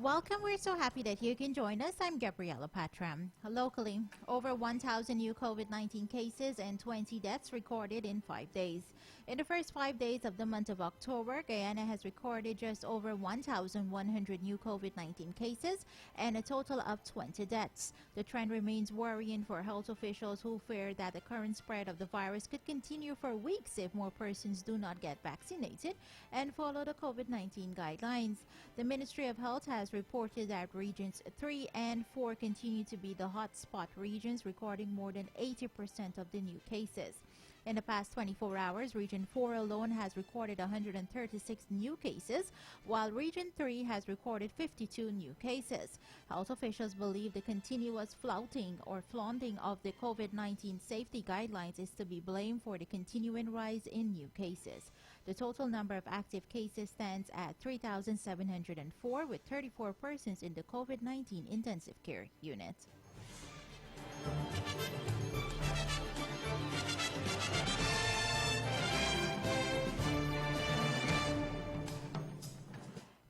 Welcome. We're so happy that you can join us. I'm Gabriela Patram. Locally, over 1,000 new COVID-19 cases and 20 deaths recorded in 5 days. In the first 5 days of the month of October, Guyana has recorded just over 1,100 new COVID-19 cases and a total of 20 deaths. The trend remains worrying for health officials who fear that the current spread of the virus could continue for weeks if more persons do not get vaccinated and follow the COVID-19 guidelines. The Ministry of Health has reported that regions 3 and 4 continue to be the hotspot regions, recording more than 80% of the new cases. In the past 24 hours, Region 4 alone has recorded 136 new cases, while Region 3 has recorded 52 new cases. Health officials believe the continuous flaunting of the COVID-19 safety guidelines is to be blamed for the continuing rise in new cases. The total number of active cases stands at 3,704, with 34 persons in the COVID-19 intensive care unit.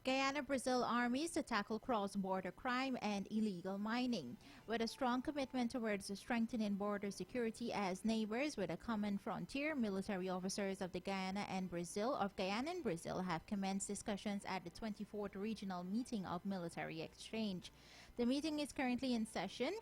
Guyana-Brazil armies to tackle cross-border crime and illegal mining. With a strong commitment towards strengthening border security as neighbors with a common frontier, military officers of Guyana and Brazil have commenced discussions at the 24th Regional Meeting of Military Exchange. The meeting is currently in session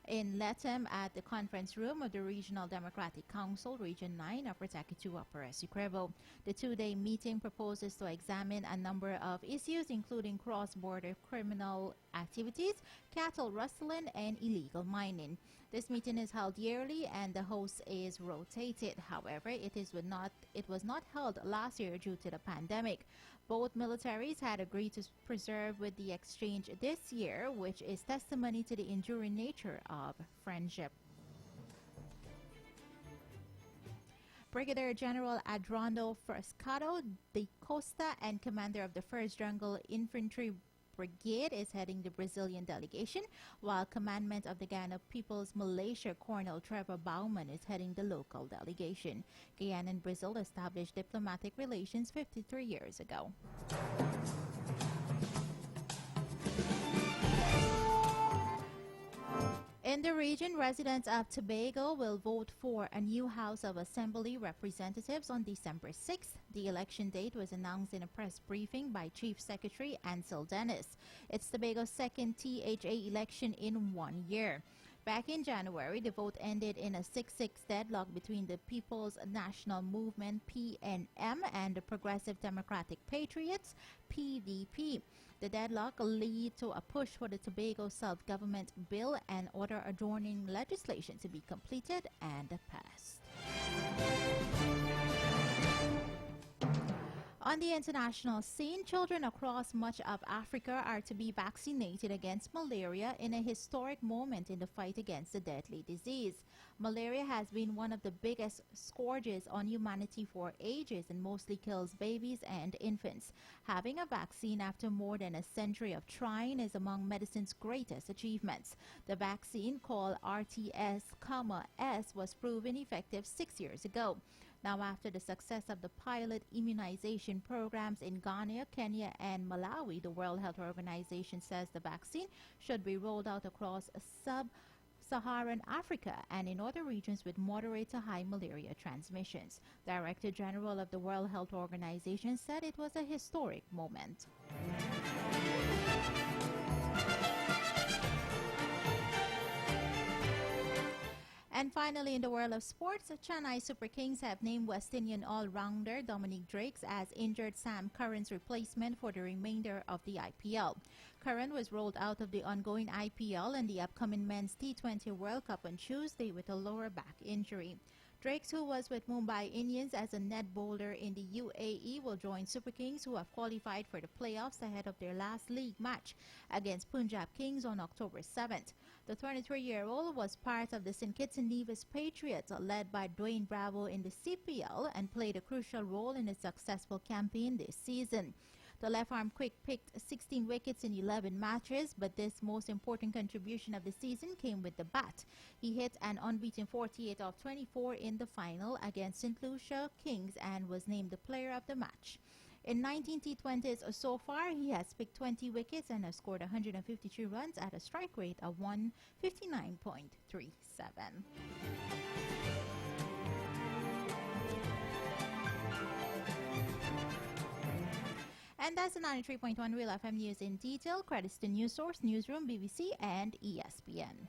in Letem at the conference room of the Regional Democratic Council, Region 9, Upper Takitu, Upper Essequibo. The two-day meeting proposes to examine a number of issues, including cross-border criminal activities, cattle rustling, and illegal mining. This meeting is held yearly and the host is rotated. However, it was not held last year due to the pandemic. Both militaries had agreed to preserve with the exchange this year, which is testimony to the enduring nature of friendship. Brigadier General Adrondo Frescado de Costa and commander of the 1st Jungle Infantry Brigade is heading the Brazilian delegation, while commandment of the Guyana People's Militia Colonel Trevor Bauman is heading the local delegation. Guyana and Brazil established diplomatic relations 53 years ago. In the region, residents of Tobago will vote for a new House of Assembly Representatives on December 6th. The election date was announced in a press briefing by Chief Secretary Ansel Dennis. It's Tobago's second THA election in 1 year. Back in January, the vote ended in a 6-6 deadlock between the People's National Movement (PNM) and the Progressive Democratic Patriots (PDP). The deadlock led to a push for the Tobago Self-Government Bill and order adjourning legislation to be completed and passed. On the international scene, children across much of Africa are to be vaccinated against malaria in a historic moment in the fight against the deadly disease. Malaria has been one of the biggest scourges on humanity for ages and mostly kills babies and infants. Having a vaccine after more than a century of trying is among medicine's greatest achievements. The vaccine, called RTS-S, was proven effective 6 years ago. Now, after the success of the pilot immunization programs in Ghana, Kenya, and Malawi, the World Health Organization says the vaccine should be rolled out across sub-Saharan Africa and in other regions with moderate to high malaria transmissions. Director General of the World Health Organization said it was a historic moment. And finally, in the world of sports, Chennai Super Kings have named West Indian all-rounder Dominic Drakes as injured Sam Curran's replacement for the remainder of the IPL. Curran was rolled out of the ongoing IPL and the upcoming Men's T20 World Cup on Tuesday with a lower back injury. Drakes, who was with Mumbai Indians as a net bowler in the UAE, will join Super Kings, who have qualified for the playoffs ahead of their last league match against Punjab Kings on October 7th. The 23-year-old was part of the St. Kitts and Nevis Patriots, led by Dwayne Bravo in the CPL, and played a crucial role in a successful campaign this season. The left-arm quick picked 16 wickets in 11 matches, but this most important contribution of the season came with the bat. He hit an unbeaten 48 of 24 in the final against St. Lucia Kings and was named the player of the match. In 19 T20s so far, he has picked 20 wickets and has scored 153 runs at a strike rate of 159.37. And that's the 93.1 Real FM News in detail. Credits to News Source, Newsroom, BBC, and ESPN.